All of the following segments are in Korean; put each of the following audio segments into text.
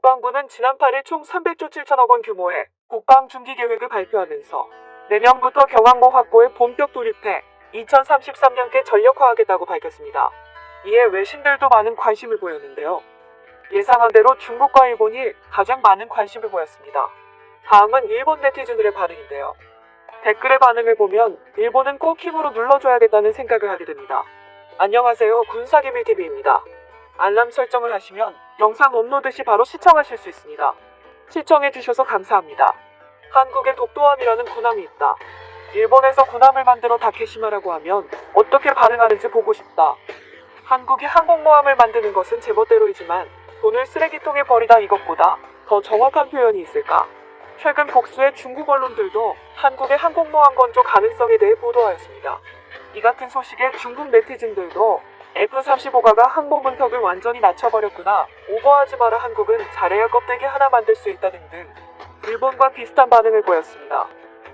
국방부는 지난 8일 총 300조 7천억 원 규모의 국방 중기 계획을 발표하면서 내년부터 경항모 확보에 본격 돌입해 2033년께 전력화하겠다고 밝혔습니다. 이에 외신들도 많은 관심을 보였는데요. 예상한 대로 중국과 일본이 가장 많은 관심을 보였습니다. 다음은 일본 네티즌들의 반응인데요. 댓글의 반응을 보면 일본은 꼭 힘으로 눌러줘야겠다는 생각을 하게 됩니다. 안녕하세요, 군사기밀TV입니다. 알람 설정을 하시면 영상 업로드 시 바로 시청하실 수 있습니다. 시청해주셔서 감사합니다. 한국에 독도함이라는 군함이 있다. 일본에서 군함을 만들어 다케시마라고 하면 어떻게 반응하는지 보고 싶다. 한국이 항공모함을 만드는 것은 제멋대로이지만 돈을 쓰레기통에 버리다 이것보다 더 정확한 표현이 있을까? 최근 복수의 중국 언론들도 한국의 항공모함 건조 가능성에 대해 보도하였습니다. 이 같은 소식에 중국 네티즌들도 F-35가 항모 문턱을 완전히 낮춰버렸구나, 오버하지 마라, 한국은 잘해야 껍데기 하나 만들 수 있다 등등 일본과 비슷한 반응을 보였습니다.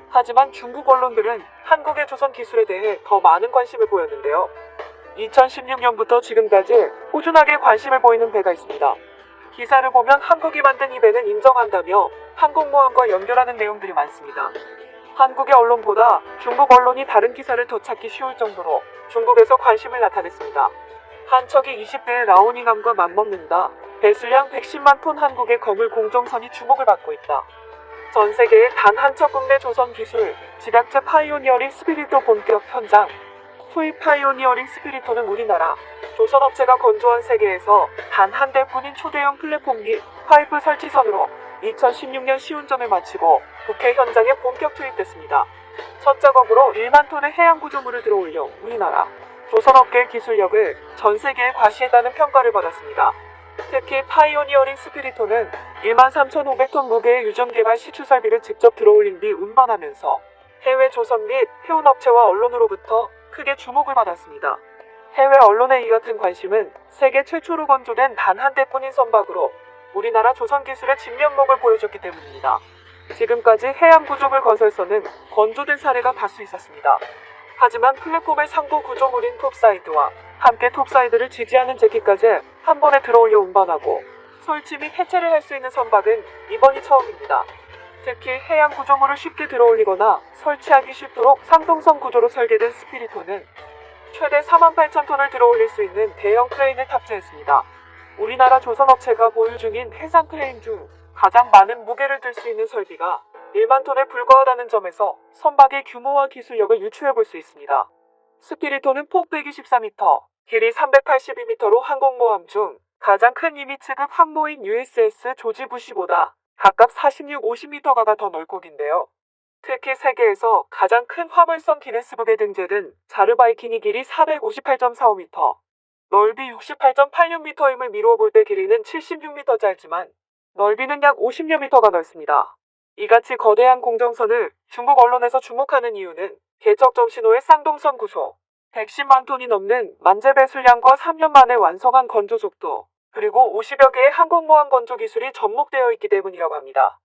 하지만 중국 언론들은 한국의 조선 기술에 대해 더 많은 관심을 보였는데요. 2016년부터 지금까지 꾸준하게 관심을 보이는 배가 있습니다. 기사를 보면 한국이 만든 이 배는 인정한다며 항공모함과 연결하는 내용들이 많습니다. 한국의 언론보다 중국 언론이 다른 기사를 더 찾기 쉬울 정도로 중국에서 관심을 나타냈습니다. 한 척이 20대의 라오닝함과 맞먹는다. 배수량 110만 톤 한국의 거물 공정선이 주목을 받고 있다. 전 세계에 단 한 척 국내 조선 기술 집약체 파이오니어링 스피리토 본격 현장. 투입 파이오니어링 스피리토는 우리나라 조선업체가 건조한 세계에서 단 한 대뿐인 초대형 플랫폼 및 파이프 설치선으로 2016년 시운전을 마치고 국회 현장에 본격 투입됐습니다. 첫 작업으로 1만 톤의 해양 구조물을 들어올려 우리나라 조선업계의 기술력을 전 세계에 과시했다는 평가를 받았습니다. 특히 파이오니어링 스피리토는 13,500톤 무게의 유전 개발 시추 설비를 직접 들어올린 뒤 운반하면서 해외 조선 및 해운업체와 언론으로부터 크게 주목을 받았습니다. 해외 언론의 이 같은 관심은 세계 최초로 건조된 단 한 대뿐인 선박으로 우리나라 조선 기술의 진면목을 보여줬기 때문입니다. 지금까지 해양 구조물 건설선은 건조된 사례가 다수 있었습니다. 하지만 플랫폼의 상부 구조물인 톱사이드와 함께 톱사이드를 지지하는 제키까지 한 번에 들어올려 운반하고 설치 및 해체를 할 수 있는 선박은 이번이 처음입니다. 특히 해양 구조물을 쉽게 들어올리거나 설치하기 쉽도록 상동선 구조로 설계된 스피리토는 최대 48,000톤을 들어올릴 수 있는 대형 크레인을 탑재했습니다. 우리나라 조선업체가 보유 중인 해상 크레인 중 가장 많은 무게를 들 수 있는 설비가 1만 톤에 불과하다는 점에서 선박의 규모와 기술력을 유추해볼 수 있습니다. 스피리토는 폭 124m, 길이 382m로 항공모함 중 가장 큰 이미 취급 항모인 USS 조지 부시보다 각각 46, 50m가가 더 넓고 긴데요. 특히 세계에서 가장 큰 화물선 기네스북에 등재된 자르바이킹이 길이 458.45m, 넓이 68.86m임을 미루어 볼 때 길이는 76m 짧지만 넓이는 약 50여 미터가 넓습니다. 이같이 거대한 공정선을 중국 언론에서 주목하는 이유는 개척점 신호의 쌍동선 구조, 110만 톤이 넘는 만재 배수량과 3년 만에 완성한 건조 속도, 그리고 50여 개의 항공모함 건조 기술이 접목되어 있기 때문이라고 합니다.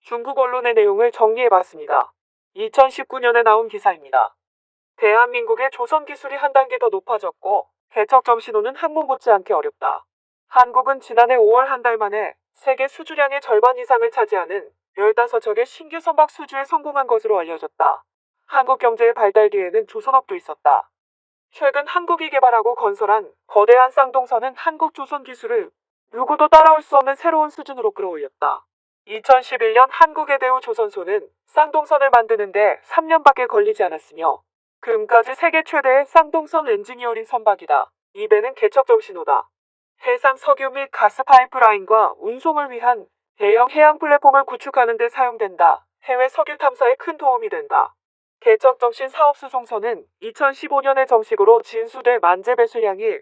중국 언론의 내용을 정리해봤습니다. 2019년에 나온 기사입니다. 대한민국의 조선 기술이 한 단계 더 높아졌고 개척점 신호는 항모 못지않게 어렵다. 한국은 지난해 5월 한 달 만에 세계 수주량의 절반 이상을 차지하는 15척의 신규 선박 수주에 성공한 것으로 알려졌다. 한국 경제의 발달 뒤에는 조선업도 있었다. 최근 한국이 개발하고 건설한 거대한 쌍동선은 한국 조선 기술을 누구도 따라올 수 없는 새로운 수준으로 끌어올렸다. 2011년 한국의 대우 조선소는 쌍동선을 만드는데 3년밖에 걸리지 않았으며 금까지 세계 최대의 쌍동선 엔지니어링 선박이다. 이 배는 개척점 신호다. 해상 석유 및 가스 파이프라인과 운송을 위한 대형 해양 플랫폼을 구축하는 데 사용된다. 해외 석유 탐사에 큰 도움이 된다. 개척점신 사업수송선은 2015년에 정식으로 진수돼 만재 배수량이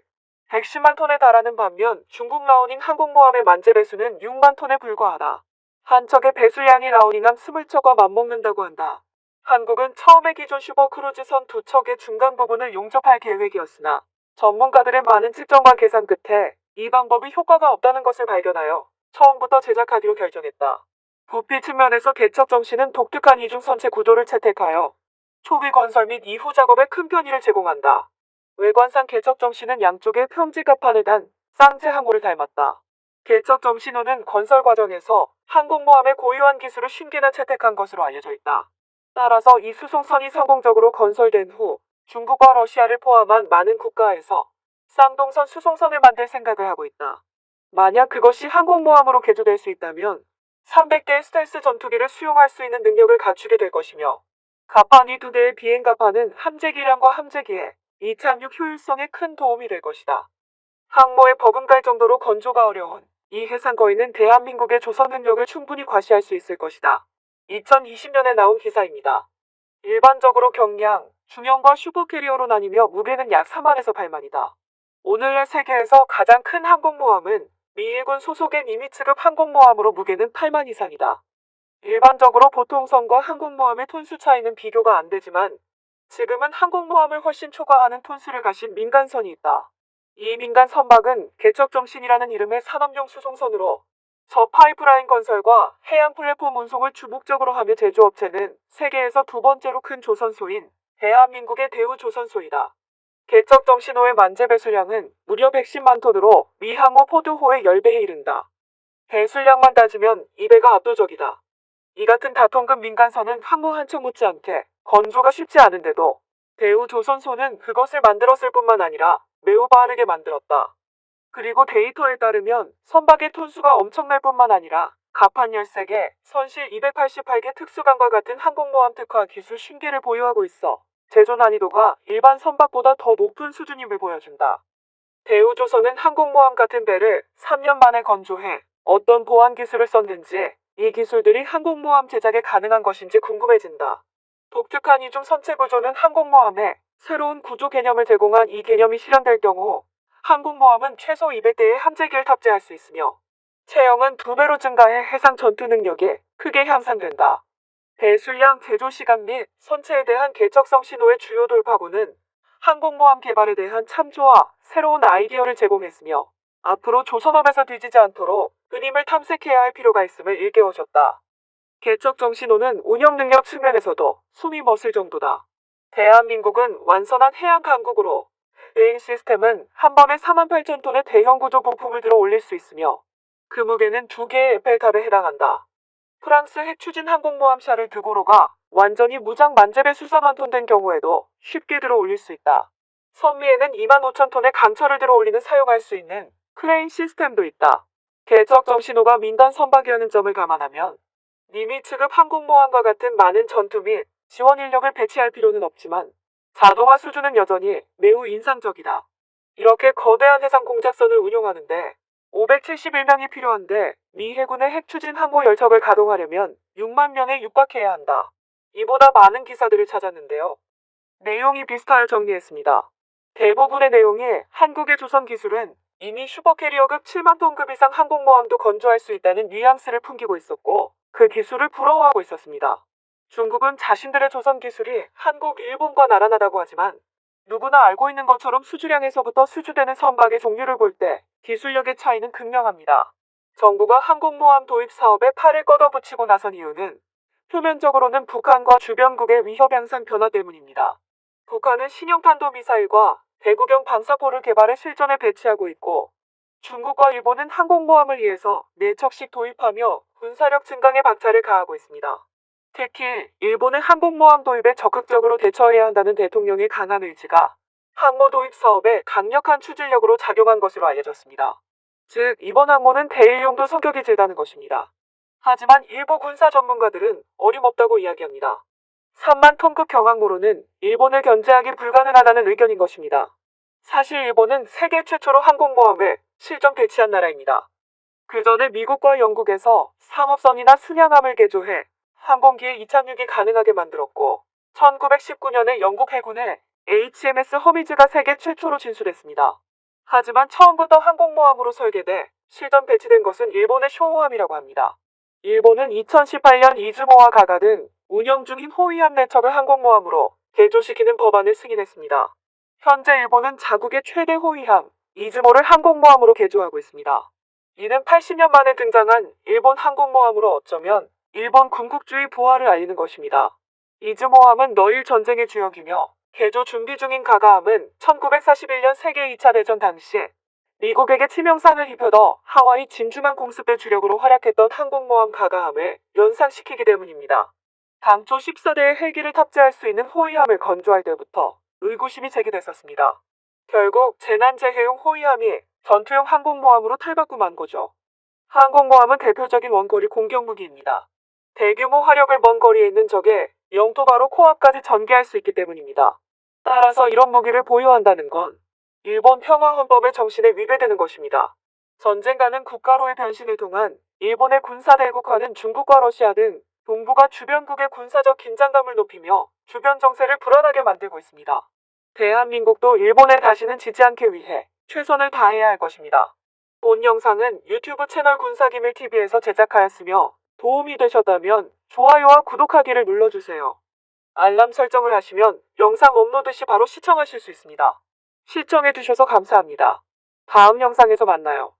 110만 톤에 달하는 반면 중국 라오닝 항공모함의 만재 배수는 6만 톤에 불과하다. 한 척의 배수량이 라오닝함 20척과 맞먹는다고 한다. 한국은 처음에 기존 슈퍼크루즈선 2척의 중간 부분을 용접할 계획이었으나 전문가들의 많은 측정과 계산 끝에 이 방법이 효과가 없다는 것을 발견하여 처음부터 제작하기로 결정했다. 부피 측면에서 개척 정신은 독특한 이중 선체 구조를 채택하여 초기 건설 및 이후 작업에 큰 편의를 제공한다. 외관상 개척 정신은 양쪽에 평지갑판을 단 쌍체 항모를 닮았다. 개척점 신호는 건설 과정에서 항공모함의 고유한 기술을 신기나 채택한 것으로 알려져 있다. 따라서 이 수송선이 성공적으로 건설된 후 중국과 러시아를 포함한 많은 국가에서 쌍동선 수송선을 만들 생각을 하고 있다. 만약 그것이 항공모함으로 개조될 수 있다면 300대의 스텔스 전투기를 수용할 수 있는 능력을 갖추게 될 것이며, 가판이 2대의 비행 가판은 함재 기량과 함재기에 이착륙 효율성에 큰 도움이 될 것이다. 항모에 버금갈 정도로 건조가 어려운 이 해상거인은 대한민국의 조선 능력을 충분히 과시할 수 있을 것이다. 2020년에 나온 기사입니다. 일반적으로 경량, 중형과 슈퍼캐리어로 나뉘며 무게는 약 4만에서 8만이다. 오늘날 세계에서 가장 큰 항공모함은 미 일군 소속의 니미츠급 항공모함으로 무게는 8만 이상이다. 일반적으로 보통선과 항공모함의 톤수 차이는 비교가 안 되지만 지금은 항공모함을 훨씬 초과하는 톤수를 가진 민간선이 있다. 이 민간 선박은 개척정신이라는 이름의 산업용 수송선으로 저 파이프라인 건설과 해양 플랫폼 운송을 주목적으로 하며 제조업체는 세계에서 두 번째로 큰 조선소인 대한민국의 대우조선소이다. 개척정신호의 만재 배수량은 무려 110만 톤으로 미 항모 포드호의 10배에 이른다. 배수량만 따지면 2배가 압도적이다. 이 같은 다통급 민간선은 항모 한 척 못지않게 건조가 쉽지 않은데도 대우조선소는 그것을 만들었을 뿐만 아니라 매우 빠르게 만들었다. 그리고 데이터에 따르면 선박의 톤수가 엄청날 뿐만 아니라 가판 13개, 선실 288개 특수관과 같은 항공모함 특화 기술 신기를 보유하고 있어 제조 난이도가 일반 선박보다 더 높은 수준임을 보여준다. 대우조선은 항공모함 같은 배를 3년 만에 건조해 어떤 보안 기술을 썼는지, 이 기술들이 항공모함 제작에 가능한 것인지 궁금해진다. 독특한 이중 선체 구조는 항공모함에 새로운 구조 개념을 제공한 이 개념이 실현될 경우 항공모함은 최소 200대의 함재기를 탑재할 수 있으며 체형은 2배로 증가해 해상 전투 능력이 크게 향상된다. 배수량, 제조 시간 및 선체에 대한 개척성 신호의 주요 돌파구는 항공모함 개발에 대한 참조와 새로운 아이디어를 제공했으며 앞으로 조선업에서 뒤지지 않도록 그림을 탐색해야 할 필요가 있음을 일깨워줬다. 개척정 신호는 운영 능력 측면에서도 숨이 멎을 정도다. 대한민국은 완선한 해양 강국으로 레인 시스템은 한 번에 48,000톤의 대형 구조 부품을 들어 올릴 수 있으며 그 무게는 2개의 에펠탑에 해당한다. 프랑스 핵추진 항공모함 샤를 드고로가 완전히 무장 만재배 수사만 톤 된 경우에도 쉽게 들어 올릴 수 있다. 선미에는 25,000톤의 강철을 들어 올리는 사용할 수 있는 크레인 시스템도 있다. 개척정 신호가 민간 선박이라는 점을 감안하면 니미츠급 항공모함과 같은 많은 전투 및 지원 인력을 배치할 필요는 없지만 자동화 수준은 여전히 매우 인상적이다. 이렇게 거대한 해상 공작선을 운용하는데 571명이 필요한데 미 해군의 핵추진 항모 열척을 가동하려면 6만 명에 육박해야 한다. 이보다 많은 기사들을 찾았는데요. 내용이 비슷하여 정리했습니다. 대부분의 내용이 한국의 조선 기술은 이미 슈퍼캐리어급 7만 톤급 이상 항공모함도 건조할 수 있다는 뉘앙스를 풍기고 있었고 그 기술을 부러워하고 있었습니다. 중국은 자신들의 조선 기술이 한국, 일본과 나란하다고 하지만 누구나 알고 있는 것처럼 수주량에서부터 수주되는 선박의 종류를 볼 때 기술력의 차이는 극명합니다. 정부가 항공모함 도입 사업에 팔을 걷어붙이고 나선 이유는 표면적으로는 북한과 주변국의 위협 양상 변화 때문입니다. 북한은 신형 탄도미사일과 대구경 방사포를 개발해 실전에 배치하고 있고 중국과 일본은 항공모함을 위해서 4척씩 도입하며 군사력 증강에 박차를 가하고 있습니다. 특히 일본은 항공모함 도입에 적극적으로 대처해야 한다는 대통령의 강한 의지가 항모 도입 사업에 강력한 추진력으로 작용한 것으로 알려졌습니다. 즉 이번 항모는 대일용도 성격이 짙다는 것입니다. 하지만 일부 군사 전문가들은 어림없다고 이야기합니다. 3만 톤급 경항모로는 일본을 견제하기 불가능하다는 의견인 것입니다. 사실 일본은 세계 최초로 항공모함을 실전 배치한 나라입니다. 그 전에 미국과 영국에서 상업선이나 순양함을 개조해 항공기에 이착륙이 가능하게 만들었고 1919년에 영국 해군에 HMS 허미즈가 세계 최초로 진출했습니다. 하지만 처음부터 항공모함으로 설계돼 실전 배치된 것은 일본의 쇼호함이라고 합니다. 일본은 2018년 이즈모와 가가 등 운영 중인 호위함 4척을 항공모함으로 개조시키는 법안을 승인했습니다. 현재 일본은 자국의 최대 호위함 이즈모를 항공모함으로 개조하고 있습니다. 이는 80년 만에 등장한 일본 항공모함으로 어쩌면 일본 군국주의 부활을 알리는 것입니다. 이즈모함은 너일 전쟁의 주역이며 개조 준비 중인 가가함은 1941년 세계 2차 대전 당시 미국에게 치명상을 입혀더 하와이 진주만 공습대 주력으로 활약했던 항공모함 가가함을 연상시키기 때문입니다. 당초 14대의 헬기를 탑재할 수 있는 호위함을 건조할 때부터 의구심이 제기됐었습니다. 결국 재난재해용 호위함이 전투용 항공모함으로 탈바꿈한 거죠. 항공모함은 대표적인 원거리 공격무기입니다. 대규모 화력을 먼 거리에 있는 적에 영토 바로 코앞까지 전개할 수 있기 때문입니다. 따라서 이런 무기를 보유한다는 건 일본 평화헌법의 정신에 위배되는 것입니다. 전쟁가는 국가로의 변신을 통한 일본의 군사 대국화는 중국과 러시아 등 동북아 주변국의 군사적 긴장감을 높이며 주변 정세를 불안하게 만들고 있습니다. 대한민국도 일본에 다시는 지지 않기 위해 최선을 다해야 할 것입니다. 본 영상은 유튜브 채널 군사기밀TV에서 제작하였으며 도움이 되셨다면 좋아요와 구독하기를 눌러주세요. 알람 설정을 하시면 영상 업로드 시 바로 시청하실 수 있습니다. 시청해주셔서 감사합니다. 다음 영상에서 만나요.